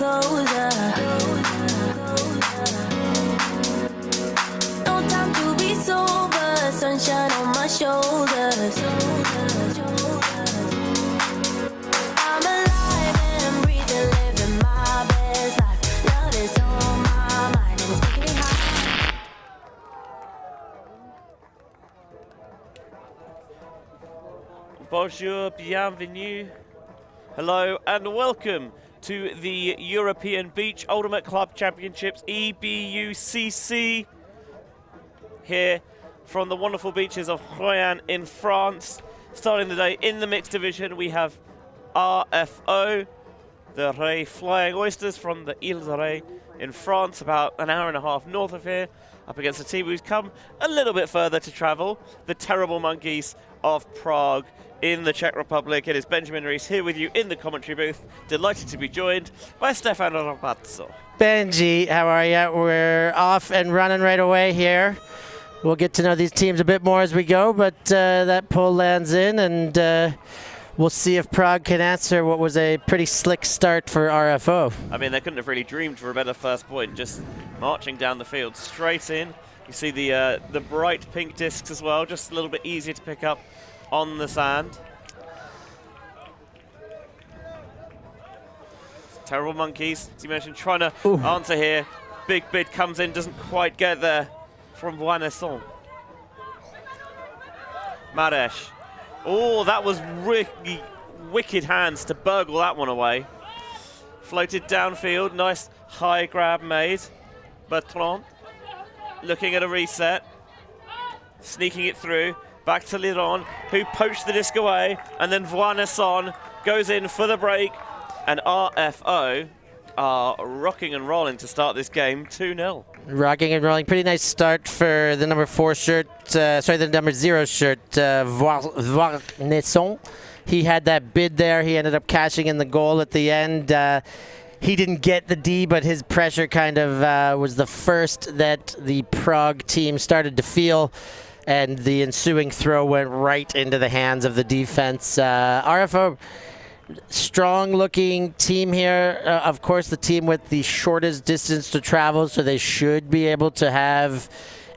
closer. No time to be sober, sunshine on my shoulders. I'm alive and breathing, living my best life. Love is on my mind and it's making me high. Bonjour, bienvenue. Hello and welcome to the European Beach Ultimate Club Championships, EBUCC, here from the wonderful beaches of Royan in France. Starting the day in the mixed division, we have RFO, the Ray Flying Oysters from the Îles de Ré in France, about an hour and a half north of here, up against a team who's come a little bit further to travel, the Terrible Monkeys of Prague in the Czech Republic. It is Benjamin Rees here with you in the commentary booth, delighted to be joined by Stef Pazzo. Benji, how are you? We're off and running right away here. We'll get to know these teams a bit more as we go, but that pole lands in, and we'll see if Prague can answer what was a pretty slick start for RFO. I mean, they couldn't have really dreamed for a better first point, just marching down the field straight in. You see the bright pink discs as well, just a little bit easier to pick up on the sand. Terrible Monkeys, as you mentioned, trying to answer here. Big bid comes in, doesn't quite get there from Voinesson. Maresh. Oh, that was really wicked hands to burgle that one away. Floated downfield, nice high grab made. Bertrand looking at a reset, sneaking it through. Back to Liron, who poached the disc away, and then Voinesson goes in for the break, and RFO are rocking and rolling to start this game 2-0. Rocking and rolling, pretty nice start for the number 4 shirt, the number 0 shirt, Voinesson. He had that bid there, he ended up cashing in the goal at the end. He didn't get the D, but his pressure kind of was the first that the Prague team started to feel, and the ensuing throw went right into the hands of the defense. RFO, strong-looking team here. Of course, the team with the shortest distance to travel, so they should be able to have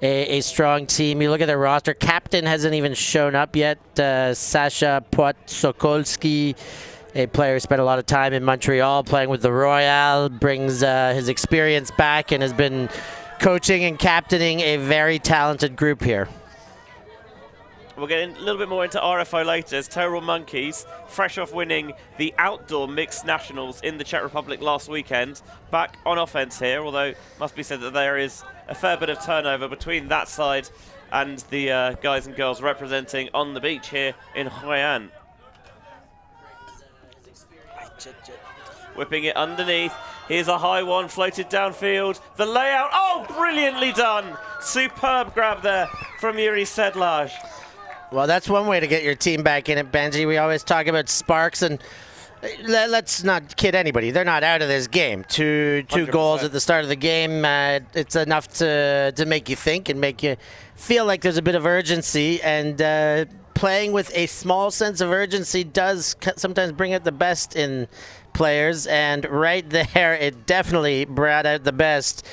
a strong team. You look at their roster. Captain hasn't even shown up yet. Sasha Pot-Sokolski, a player who spent a lot of time in Montreal playing with the Royal, brings his experience back and has been coaching and captaining a very talented group here. We'll get a little bit more into RFO later as Terrible Monkeys, fresh off winning the outdoor mixed nationals in the Czech Republic last weekend, back on offense here, although it must be said that there is a fair bit of turnover between that side and the guys and girls representing on the beach here in Royan. Whipping it underneath. Here's a high one, floated downfield. The layout, oh, brilliantly done. Superb grab there from Yuri Sedlaj. Well, that's one way to get your team back in it, Benji. We always talk about sparks, and let's not kid anybody. They're not out of this game. Two 100%. goals at the start of the game. It's enough to make you think and make you feel like there's a bit of urgency. And playing with a small sense of urgency does sometimes bring out the best in players. And right there, it definitely brought out the best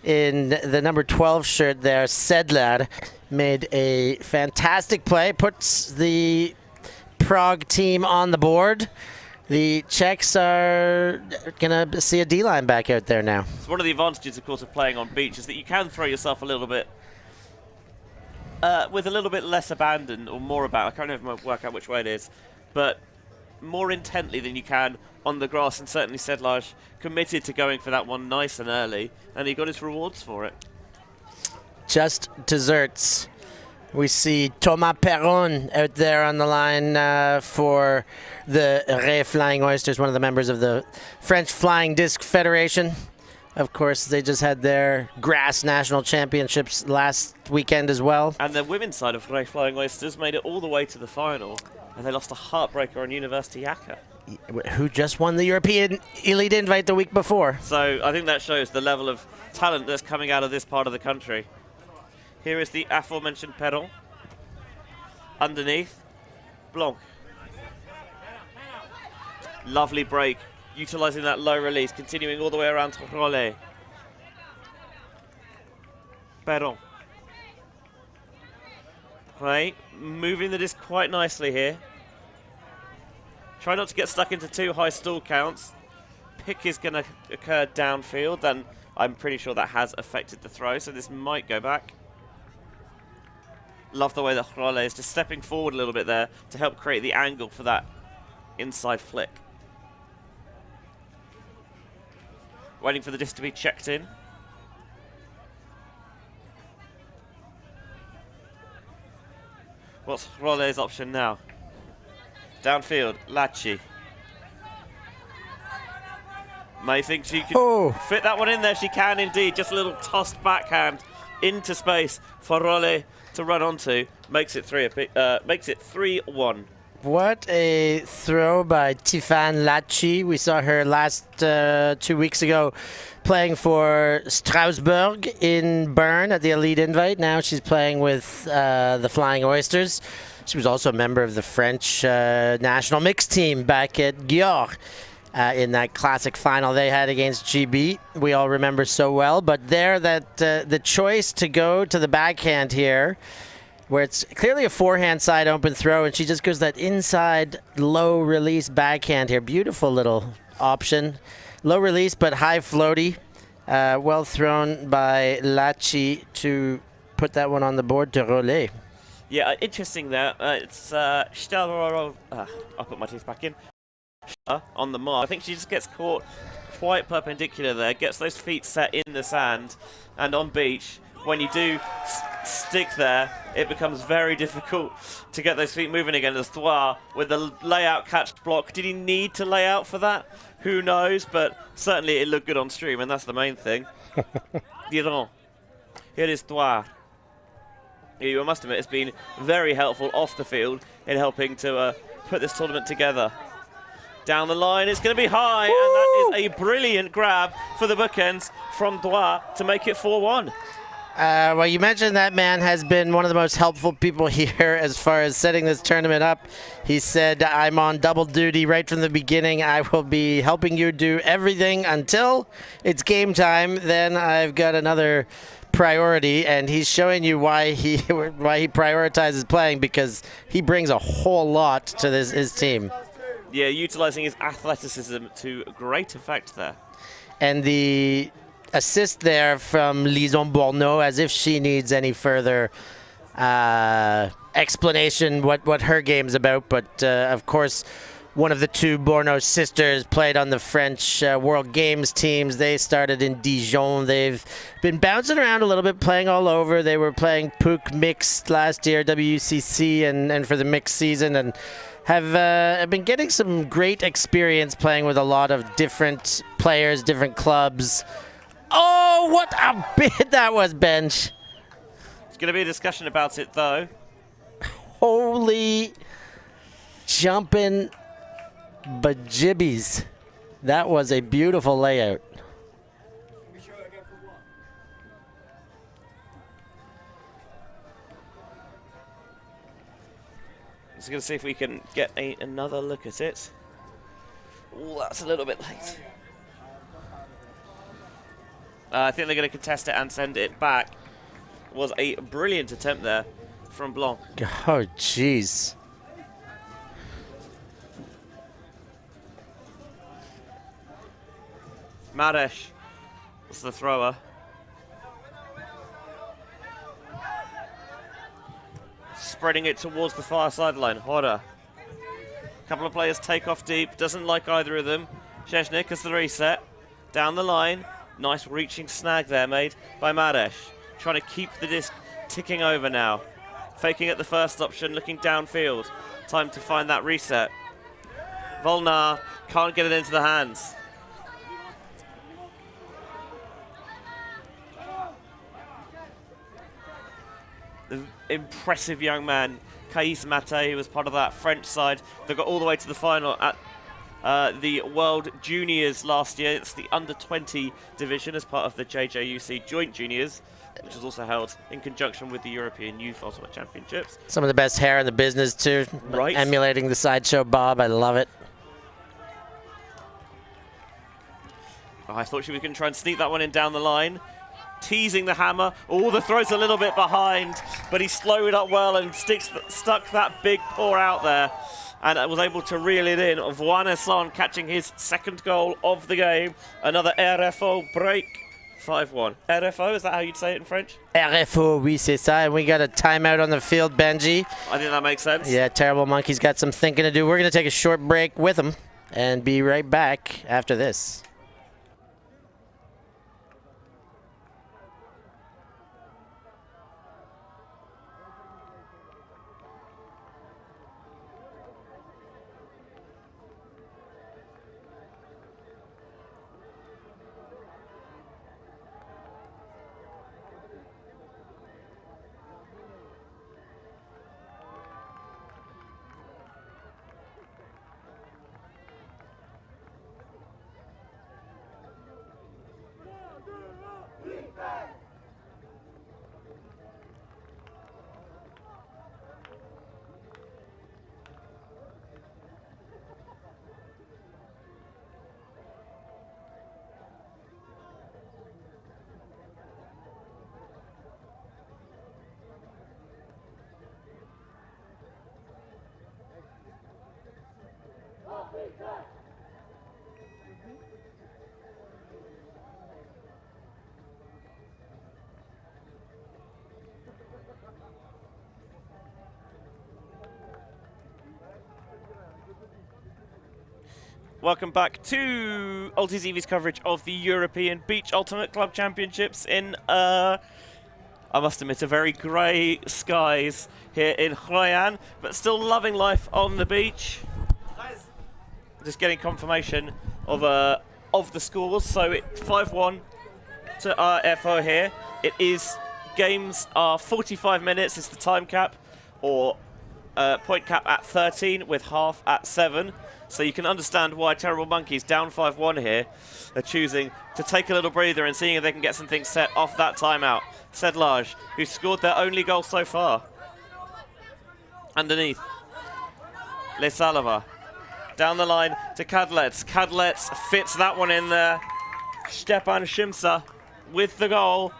in the number 12 shirt there. Sedlar made a fantastic play, puts the Prague team on the board. The Czechs are going to see a D-line back out there now. So one of the advantages, of course, of playing on beach is that you can throw yourself a little bit with a little bit less abandon, or more about, I can't even work out which way it is, but more intently than you can on the grass, and certainly Sedlaj committed to going for that one nice and early, and he got his rewards for it. Just desserts. We see Thomas Perron out there on the line for the Ray Flying Oysters, one of the members of the French Flying Disc Federation. Of course, they just had their grass national championships last weekend as well. And the women's side of Ray Flying Oysters made it all the way to the final, and they lost a heartbreaker on University Jaka, who just won the European Elite Invite the week before. So I think that shows the level of talent that's coming out of this part of the country. Here is the aforementioned pedal. Underneath, Blanc. Lovely break. utilising that low release, continuing all the way around to Rollet. Perron. Right, moving the disc quite nicely here. Try not to get stuck into too high stall counts. Pick is going to occur downfield, and I'm pretty sure that has affected the throw, so this might go back. Love the way that Rollet is just stepping forward a little bit there to help create the angle for that inside flick. Waiting for the disc to be checked in. What's Rollet's option now? Downfield, Lacci. May think she can fit that one in there. She can indeed. Just a little tossed backhand into space for Rollet to run onto. Makes it 3-1. What a throw by Tiffane Lacci. We saw her last 2 weeks ago playing for Strasbourg in Bern at the Elite Invite. Now she's playing with the Flying Oysters. She was also a member of the French national mixed team back at Győr in that classic final they had against GB. We all remember so well. But there, the choice to go to the backhand here, where it's clearly a forehand side open throw, and she just goes that inside low release backhand here. Beautiful little option. Low release but high floaty. Well thrown by Lacci to put that one on the board to Rollet. Yeah, interesting there. It's I'll put my teeth back in. On the mark. I think she just gets caught quite perpendicular there, gets those feet set in the sand, and on beach, when you do stick there, it becomes very difficult to get those feet moving again. As Throis with the layout catch block. Did he need to lay out for that? Who knows, but certainly it looked good on stream, and that's the main thing. Here is Throis. You must admit, it's been very helpful off the field in helping to put this tournament together. Down the line, it's going to be high, and that is a brilliant grab for the bookends from Throis to make it 4-1. Well, you mentioned that man has been one of the most helpful people here as far as setting this tournament up. He said, I'm on double duty right from the beginning. I will be helping you do everything until it's game time. Then I've got another priority, and he's showing you why he prioritizes playing, because he brings a whole lot to his team. Yeah, utilizing his athleticism to great effect there. And the assist there from Lison Bourneau, as if she needs any further explanation what her game's about. But of course, one of the two Bourneau sisters played on the French World Games teams. They started in Dijon. They've been bouncing around a little bit, playing all over. They were playing PUC mixed last year, WCC, and for the mixed season, and have been getting some great experience playing with a lot of different players, different clubs. Oh, what a bid that was, Bench. There's going to be a discussion about it, though. Holy jumping bajibbies. That was a beautiful layout. Just going to see if we can get another look at it. Ooh, that's a little bit late. I think they're going to contest it and send it back. Was a brilliant attempt there from Blanc. Oh, jeez. Maresh was the thrower. Spreading it towards the far sideline. Hora. A couple of players take off deep. Doesn't like either of them. Szczesnik has the reset. Down the line. Nice reaching snag there made by Maresh. Trying to keep the disc ticking over now. Faking at the first option, looking downfield. Time to find that reset. Volnar can't get it into the hands. The impressive young man, Kais Mate, who was part of that French side that got all the way to the final at the World Juniors last year. It's the under-20 division as part of the JJUC Joint Juniors, which is also held in conjunction with the European Youth Ultimate Championships. Some of the best hair in the business, too. Right. Emulating the Sideshow Bob. I love it. Oh, I thought she was going to try and sneak that one in down the line. Teasing the hammer. Oh, the throw's a little bit behind, but he slowed up well and stuck that big paw out there and was able to reel it in. Voinesson catching his second goal of the game. Another RFO break. 5-1. RFO, is that how you'd say it in French? RFO, oui, c'est ça. And we got a timeout on the field, Benji. I think that makes sense. Yeah, Terrible Monkey's got some thinking to do. We're going to take a short break with him and be right back after this. Welcome back to ULTI.TV's coverage of the European Beach Ultimate Club Championships in, I must admit, a very grey skies here in Royan, but still loving life on the beach. Just getting confirmation of the scores. So it's 5-1 to RFO here. It is, games are 45 minutes, it's the time cap, or point cap at 13 with half at 7. So you can understand why Terrible Monkeys, down 5-1 here, are choosing to take a little breather and seeing if they can get some things set off that timeout. Sedlage, who scored their only goal so far. Underneath. Les Salava. Down the line to Kadlets. Kadlets fits that one in there. Stepan Shimsa with the goal.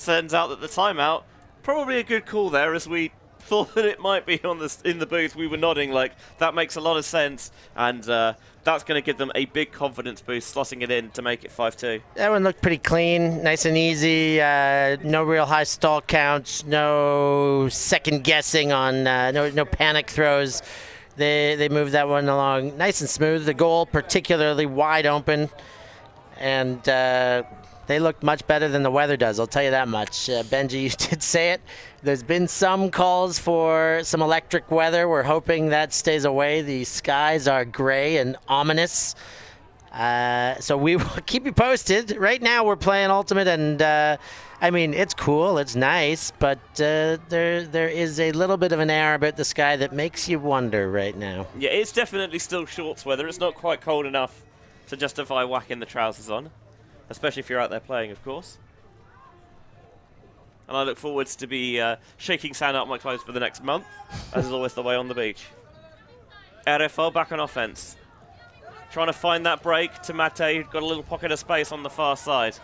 Turns out that the timeout, probably a good call there, as we thought that it might be on in the booth. We were nodding like that makes a lot of sense, and that's going to give them a big confidence boost, slotting it in to make it 5-2. That one looked pretty clean, nice and easy. No real high stall counts, no second guessing on, no panic throws. They moved that one along nice and smooth. The goal particularly wide open, and they looked much better than the weather does, I'll tell you that much. Benji, you did say it. There's been some calls for some electric weather. We're hoping that stays away. The skies are gray and ominous. So we will keep you posted. Right now we're playing Ultimate, and I mean, it's cool, it's nice, but there is a little bit of an air about the sky that makes you wonder right now. Yeah, it's definitely still shorts weather. It's not quite cold enough to justify whacking the trousers on, especially if you're out there playing, of course. And I look forward to be shaking sand out my clothes for the next month, as is always the way on the beach. RFO back on offense. Trying to find that break to Mate, who's got a little pocket of space on the far side.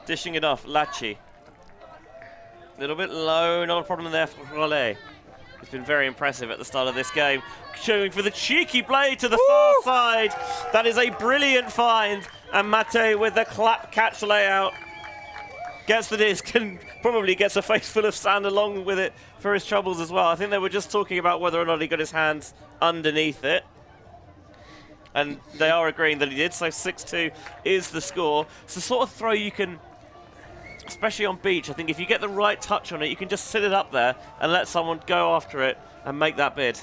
Dishing it off, Lachi. A little bit low, not a problem there for Rollet. He's been very impressive at the start of this game. Showing for the cheeky blade to the far side. That is a brilliant find. And Mate with the clap catch layout. Gets the disc and probably gets a face full of sand along with it for his troubles as well. I think they were just talking about whether or not he got his hands underneath it. And they are agreeing that he did, so 6-2 is the score. It's the sort of throw you can, especially on beach, I think if you get the right touch on it, you can just sit it up there and let someone go after it and make that bid.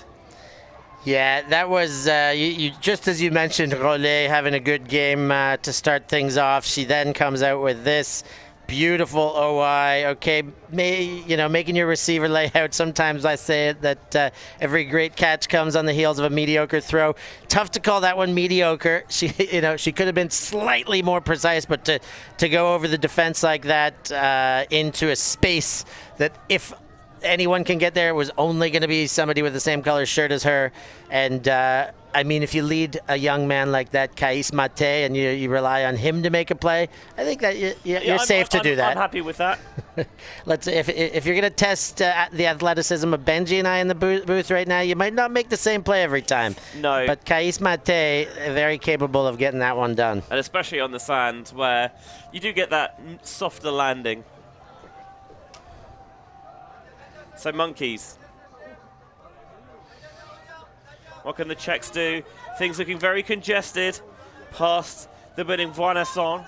Yeah, that was, you just as you mentioned, Rollet having a good game to start things off. She then comes out with this. Beautiful OI. Okay, making your receiver lay out. Sometimes I say it that every great catch comes on the heels of a mediocre throw. Tough to call that one mediocre. She could have been slightly more precise, but to go over the defense like that into a space that if anyone can get there, it was only going to be somebody with the same color shirt as her. And I mean, if you lead a young man like that, Kais Mate, and you rely on him to make a play, I think that you're safe to do that. I'm happy with that. If you're going to test the athleticism of Benji and I in the booth right now, you might not make the same play every time. No. But Kais Mate, very capable of getting that one done. And especially on the sand, where you do get that softer landing. So monkeys. What can the Czechs do? Things looking very congested past the building Voinasson.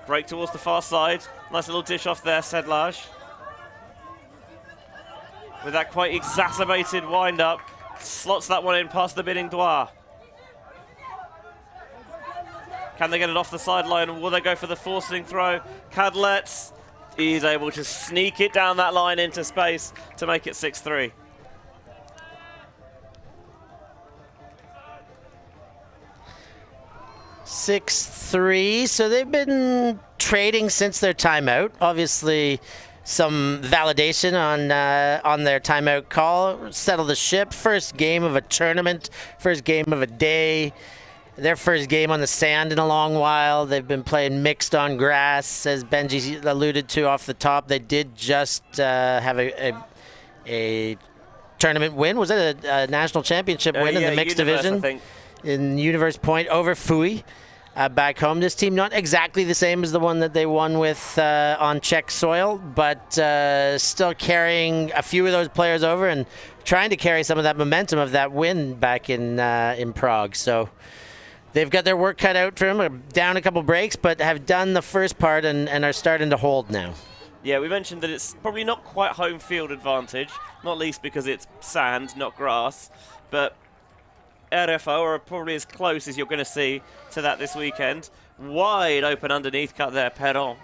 Break towards the far side. Nice little dish off there, Sedlage. With that quite exacerbated wind-up, slots that one in past the bidding Doir. Can they get it off the sideline, or will they go for the forcing throw? Cadlets is able to sneak it down that line into space to make it 6-3. So they've been trading since their timeout. Obviously, some validation on their timeout call. Settle the ship. First game of a tournament. First game of a day. Their first game on the sand in a long while. They've been playing mixed on grass, as Benji alluded to off the top. They did just have a tournament win. Was it a national championship win in the mixed division? I think. In Universe Point over Fui. Back home, this team not exactly the same as the one that they won with on Czech soil, but still carrying a few of those players over and trying to carry some of that momentum of that win back in Prague. So they've got their work cut out for them. Down a couple breaks, but have done the first part and are starting to hold now. Yeah, we mentioned that it's probably not quite home field advantage, not least because it's sand, not grass, but RFO are probably as close as you're going to see to that this weekend. Wide open underneath cut there, Perron.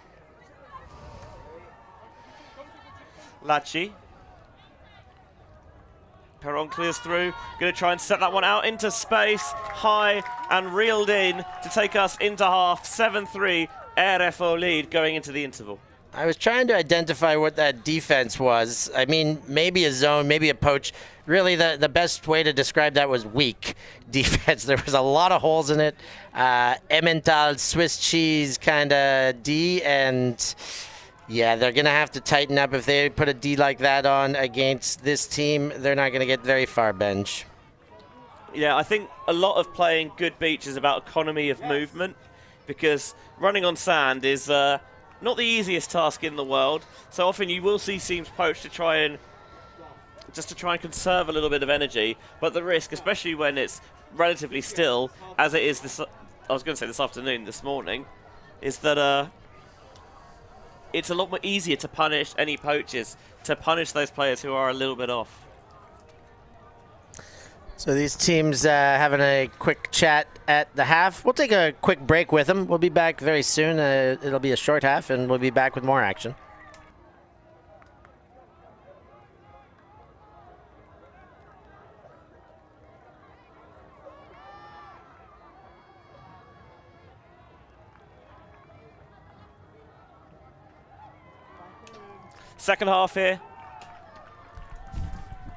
Lachi. Perron clears through. Going to try and set that one out into space. High and reeled in to take us into half. 7-3 RFO lead going into the interval. I was trying to identify what that defense was. I mean, maybe a zone, maybe a poach. Really, the best way to describe that was weak defense. There was a lot of holes in it. Emmental, Swiss cheese kind of D, and yeah, they're going to have to tighten up. If they put a D like that on against this team, they're not going to get very far, Benj. Yeah, I think a lot of playing good beach is about economy of movement, because running on sand is not the easiest task in the world. So often you will see teams poach to try and conserve a little bit of energy, but the risk, especially when it's relatively still, as it is this morning, is that it's a lot more easier to punish any poachers, to punish those players who are a little bit off. So these teams having a quick chat at the half. We'll take a quick break with them. We'll be back very soon. It'll be a short half, and we'll be back with more action. Second half here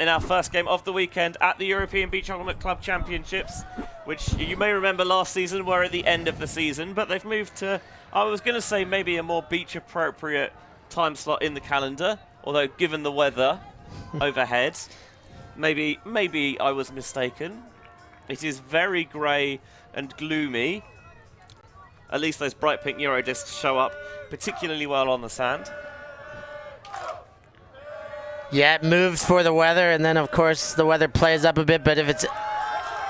in our first game of the weekend at the European Beach Ultimate Club Championships, which you may remember last season were at the end of the season, but they've moved to, I was going to say, maybe a more beach appropriate time slot in the calendar, although given the weather overhead, maybe I was mistaken. It is very grey and gloomy. At least those bright pink Euro discs show up particularly well on the sand. Yeah, it moved for the weather, and then, of course, the weather plays up a bit. But if it's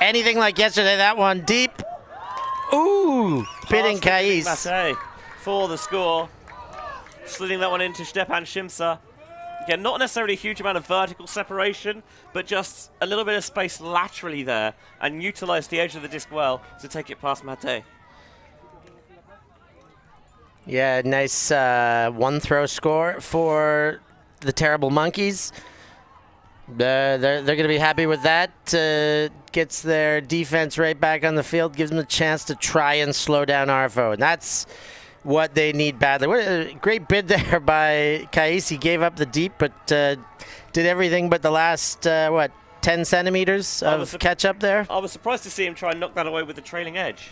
anything like yesterday, that one deep. Ooh, pitting Kais. Mate for the score. Sliding that one into Stepan Shimsa. Again, not necessarily a huge amount of vertical separation, but just a little bit of space laterally there, and utilized the edge of the disc well to take it past Mate. Yeah, nice one-throw score for the Terrible Monkeys. They're going to be happy with that. Gets their defense right back on the field, gives them a chance to try and slow down RFO. And that's what they need badly. What a great bid there by Kais. He gave up the deep, but did everything but the last, 10 10 centimeters of catch-up there. I was surprised to see him try and knock that away with the trailing edge.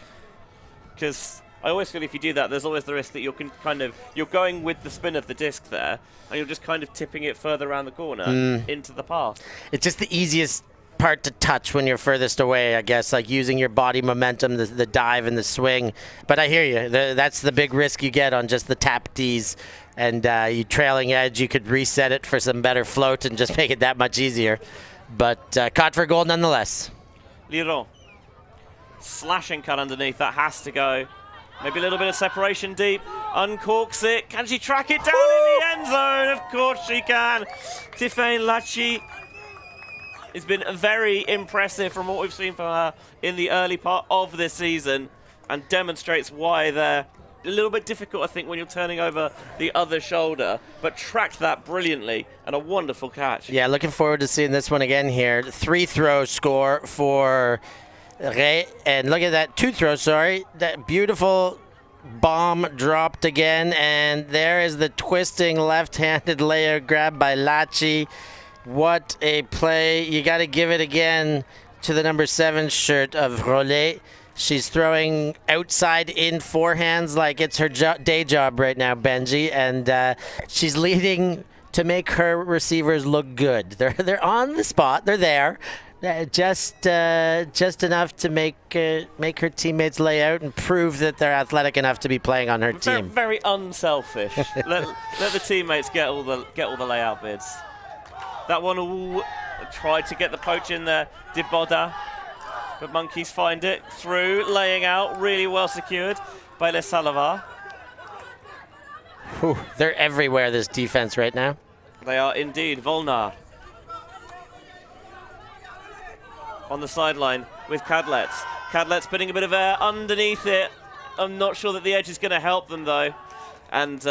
Because I always feel if you do that, there's always the risk that you're going with the spin of the disc there, and you're just kind of tipping it further around the corner into the path. It's just the easiest part to touch when you're furthest away, I guess, like using your body momentum, the dive and the swing. But I hear you. That's the big risk you get on just the tap Ds. And you trailing edge, you could reset it for some better float and just make it that much easier. But caught for goal nonetheless. Liron. Slashing cut underneath. That has to go. Maybe a little bit of separation deep. Uncorks it. Can she track it down in the end zone? Of course she can. Tiffany Lachi has been very impressive from what we've seen from her in the early part of this season and demonstrates why they're a little bit difficult, I think, when you're turning over the other shoulder, but tracked that brilliantly and a wonderful catch. Yeah, looking forward to seeing this one again here. 3-throw score for Ray. And look at that, 2-throw, sorry. That beautiful bomb dropped again, and there is the twisting left-handed layer grab by Lachi. What a play. You got to give it again to the number 7 shirt of Rollet. She's throwing outside in forehands like it's her day job right now, Benji, and she's leading to make her receivers look good. They're on the spot. They're there. Just enough to make her teammates lay out and prove that they're athletic enough to be playing on her team. Very unselfish. let the teammates get all the layout bids. That one tried to get the poach in there. Did Boda. But Monkeys find it through, laying out, really well secured by Les Salavar. They're everywhere, this defense right now. They are indeed. Volnar on the sideline with Cadlets. Cadlets putting a bit of air underneath it. I'm not sure that the edge is going to help them, though. And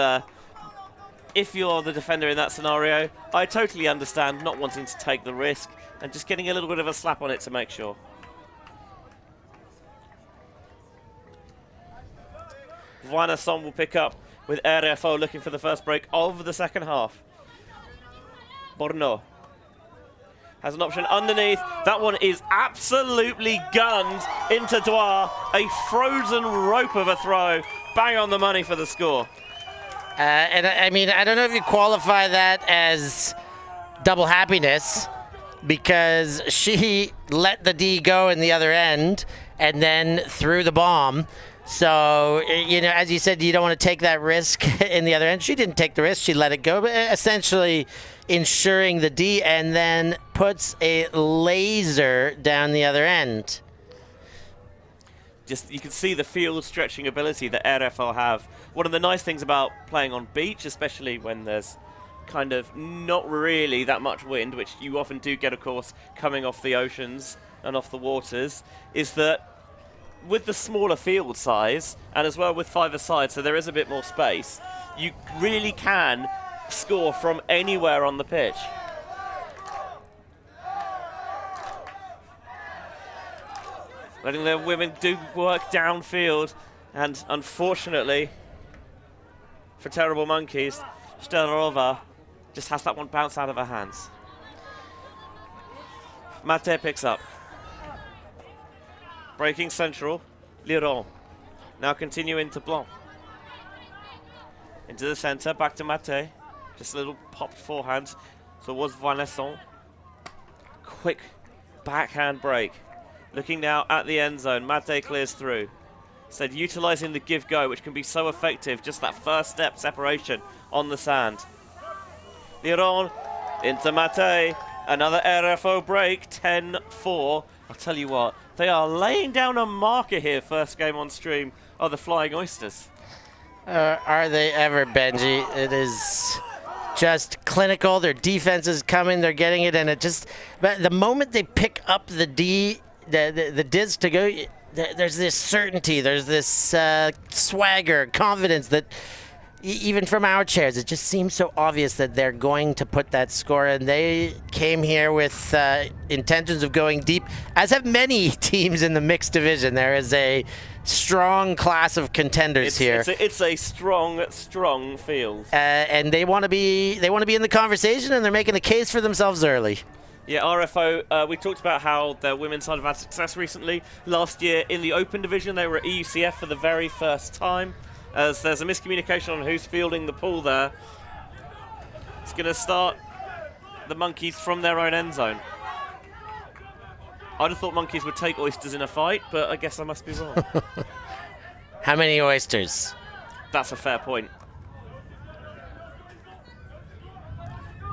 if you're the defender in that scenario, I totally understand not wanting to take the risk and just getting a little bit of a slap on it to make sure. Vanasson will pick up with RFO looking for the first break of the second half. Borno has an option underneath. That one is absolutely gunned into Dwar. A frozen rope of a throw. Bang on the money for the score. And I mean, I don't know if you qualify that as double happiness, because she let the D go in the other end and then threw the bomb. So, you know, as you said, you don't want to take that risk in the other end. She didn't take the risk. She let it go, but essentially ensuring the D, and then puts a laser down the other end. Just, you can see the field stretching ability that RFO have. One of the nice things about playing on beach, especially when there's kind of not really that much wind, which you often do get, of course, coming off the oceans and off the waters, is that with the smaller field size, and as well with 5-a-side, so there is a bit more space, you really can score from anywhere on the pitch. Letting their women do work downfield, and unfortunately, for Terrible Monkeys, Stelarova just has that one bounce out of her hands. Mate picks up. Breaking central, Liron. Now continuing to Blanc. Into the center, back to Mate. Just a little popped forehand towards Vanasson. Quick backhand break. Looking now at the end zone, Mate clears through. Said utilizing the give-go, which can be so effective, just that first step separation on the sand. Liron into Mate. Another RFO break, 10-4. I'll tell you what, they are laying down a marker here, first game on stream, of the Flying Oysters. Are they ever, Benji? It is just clinical. Their defense is coming, they're getting it, and it just, but the moment they pick up the D, the disc to go, there's this certainty, there's this swagger, confidence that even from our chairs, it just seems so obvious that they're going to put that score, and they came here with intentions of going deep, as have many teams in the mixed division. There is a strong class of contenders here. It's a strong field. And they want to be in the conversation, and they're making a case for themselves early. Yeah, RFO, we talked about how their women's side have had success recently. Last year in the Open division, they were at EUCF for the very first time. As there's a miscommunication on who's fielding the pool there. It's going to start the Monkeys from their own end zone. I'd have thought Monkeys would take Oysters in a fight, but I guess I must be wrong. How many oysters? That's a fair point.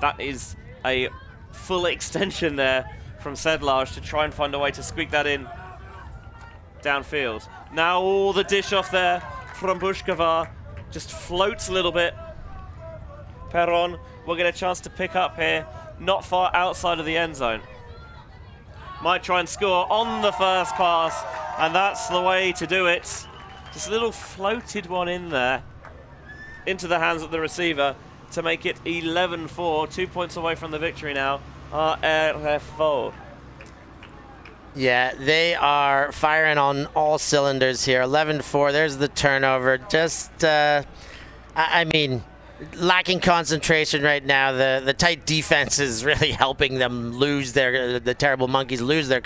That is a full extension there from Sedlage to try and find a way to squeak that in downfield. Now all the dish off there from Bushkova just floats a little bit. Perron will get a chance to pick up here, not far outside of the end zone. Might try and score on the first pass, and that's the way to do it. Just a little floated one in there into the hands of the receiver to make it 11-4, 2 points away from the victory now. RFO. Yeah, they are firing on all cylinders here. 11-4, there's the turnover. Just, I mean, lacking concentration right now. The tight defense is really helping them lose the terrible Monkeys lose their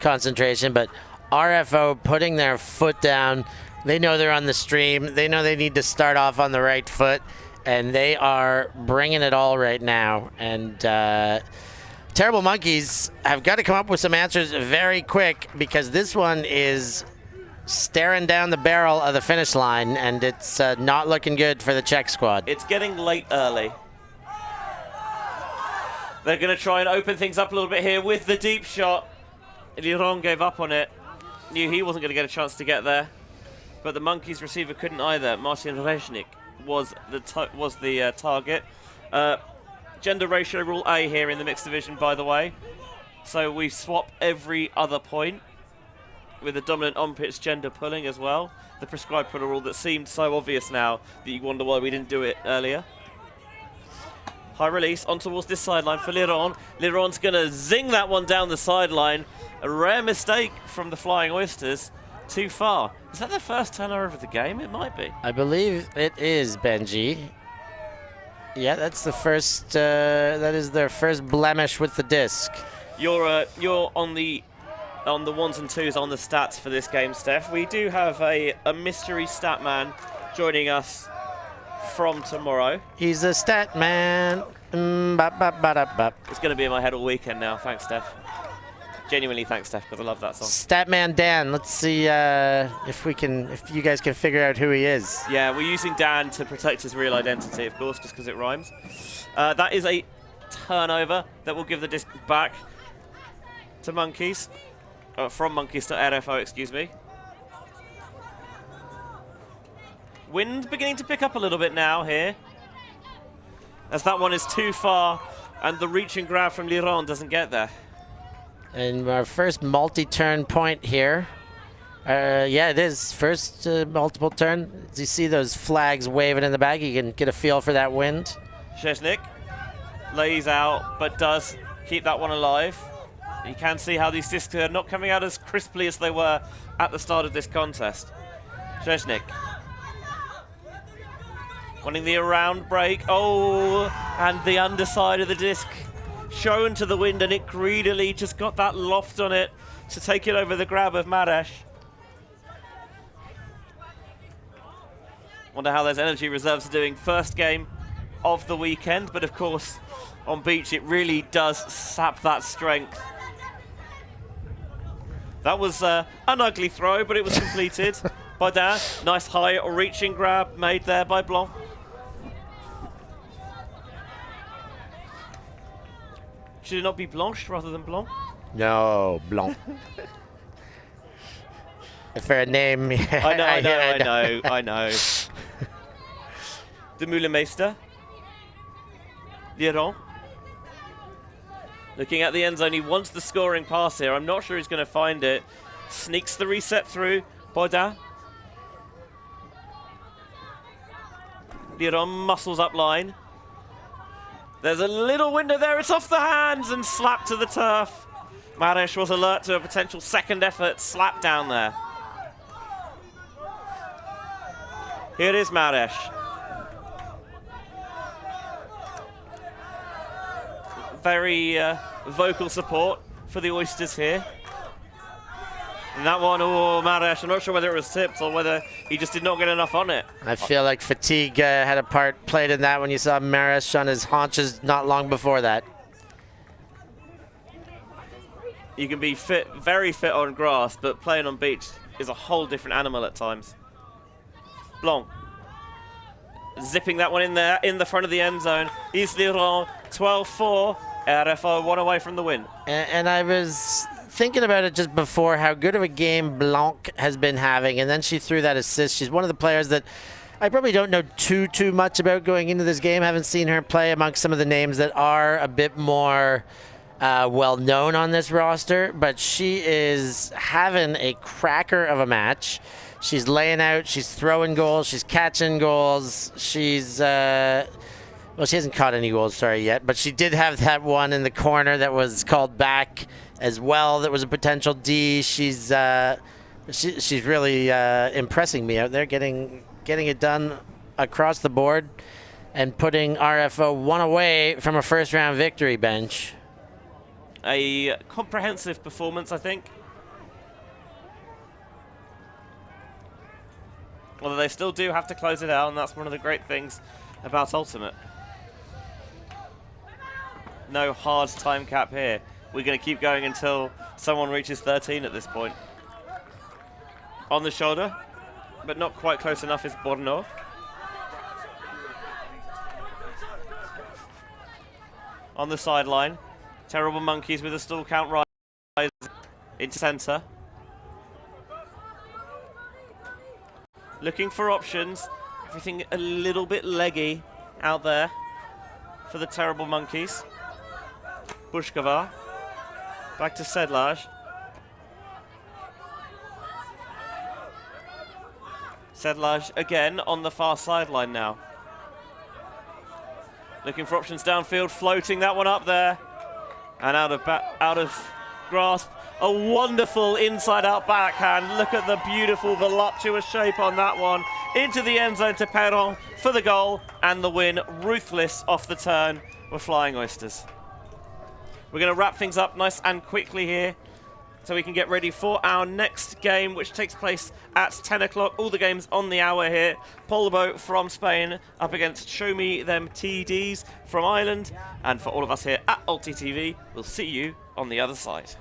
concentration. But RFO putting their foot down. They know they're on the stream. They know they need to start off on the right foot. And they are bringing it all right now. And Terrible Monkeys have got to come up with some answers very quick, because this one is staring down the barrel of the finish line, and it's not looking good for the Czech squad. It's getting late early. They're going to try and open things up a little bit here with the deep shot. Liron gave up on it. Knew he wasn't going to get a chance to get there. But the Monkeys receiver couldn't either. Martin Reznik was the target. Gender ratio rule A here in the mixed division, by the way. So we swap every other point with the dominant on-pitch gender pulling as well. The prescribed puller rule that seemed so obvious now that you wonder why we didn't do it earlier. High release on towards this sideline for Liron. Liron's going to zing that one down the sideline. A rare mistake from the Flying Oysters. Too far. Is that their first turnover of the game? It might be. I believe it is, Benji. Yeah, that's the first. That is their first blemish with the disc. You're on the ones and twos on the stats for this game, Steph. We do have a mystery stat man joining us from tomorrow. He's a stat man. It's going to be in my head all weekend now. Thanks, Steph. Genuinely thanks, Steph, because I love that song. Statman Dan. Let's see if you guys can figure out who he is. Yeah, we're using Dan to protect his real identity, of course, just because it rhymes. That is a turnover that will give the disc back to Monkeys. From Monkeys to RFO, excuse me. Wind beginning to pick up a little bit now here, as that one is too far, and the reach and grab from Liron doesn't get there. And our first multi-turn point here. Yeah, it is. First multiple turn. As you see those flags waving in the back, you can get a feel for that wind. Szczesnik lays out, but does keep that one alive. You can see how these discs are not coming out as crisply as they were at the start of this contest. Szczesnik wanting the around break. Oh, and the underside of the disc shown to the wind, and it greedily just got that loft on it to take it over the grab of Maresh. Wonder how those energy reserves are doing. First game of the weekend, but of course on beach it really does sap that strength. That was an ugly throw, but it was completed by Dan. Nice high reaching grab made there by Blanc. Should it not be Blanche rather than Blanc? No, Blanc. For a name. I know. De Meulemeister. Liron. Looking at the end zone, he wants the scoring pass here. I'm not sure he's going to find it. Sneaks the reset through. Baudin. Liron muscles up line. There's a little window there. It's off the hands and slapped to the turf. Maresh was alert to a potential second effort slap down there. Here is Maresh. very vocal support for the Oysters here. And that one, oh, Maresh, I'm not sure whether it was tipped or whether he just did not get enough on it. I feel like fatigue had a part played in that when you saw Maresh on his haunches not long before that. You can be fit, very fit on grass, but playing on beach is a whole different animal at times. Blanc. Zipping that one in there, in the front of the end zone. Isliron, 12-4. RFO, one away from the win. And I was thinking about it just before, how good of a game Blanc has been having, and then she threw that assist. She's one of the players that I probably don't know too much about going into this game. Haven't seen her play amongst some of the names that are a bit more well known on this roster, but she is having a cracker of a match. She's laying out, she's throwing goals, she's catching goals, she's well, she hasn't caught any goals, sorry, yet, but she did have that one in the corner that was called back as well. That was a potential D. She's really impressing me out there, getting it done across the board and putting RFO one away from a first-round victory bench. A comprehensive performance, I think. Although they still do have to close it out, and that's one of the great things about Ultimate. No hard time cap here. We're going to keep going until someone reaches 13 at this point. On the shoulder, but not quite close enough, is Borno. On the sideline, Terrible Monkeys with a stall count rise into centre. Looking for options. Everything a little bit leggy out there for the Terrible Monkeys. Bushkova. Back to Sedlaj. Sedlaj again on the far sideline now. Looking for options downfield, floating that one up there. And out of grasp. A wonderful inside-out backhand. Look at the beautiful, voluptuous shape on that one. Into the end zone to Perron for the goal and the win. Ruthless off the turn. We're Flying Oysters. We're going to wrap things up nice and quickly here so we can get ready for our next game, which takes place at 10 o'clock. All the games on the hour here. Polbo from Spain up against Show Me Them TDs from Ireland. And for all of us here at ULTI.TV, we'll see you on the other side.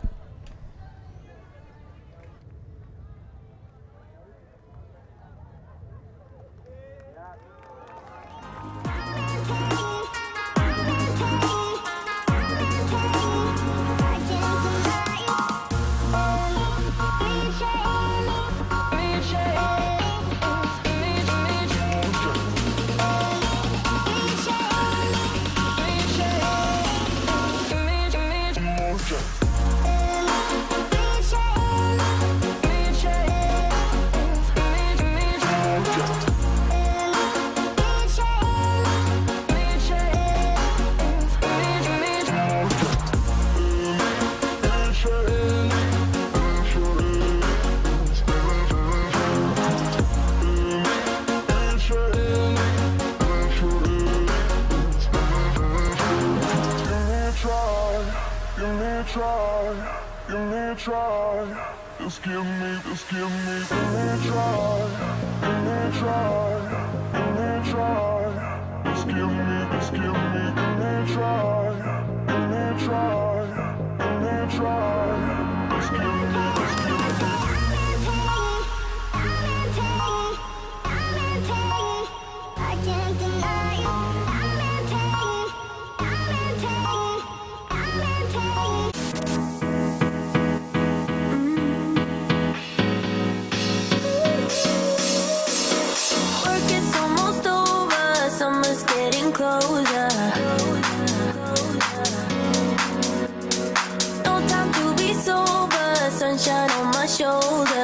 Just give me, give me a try, give me a try, give me a try. Just give me, give me a try, give me a try, give me a try. Just give me, I can't deny you. Closer. No time to be sober, sunshine on my shoulder.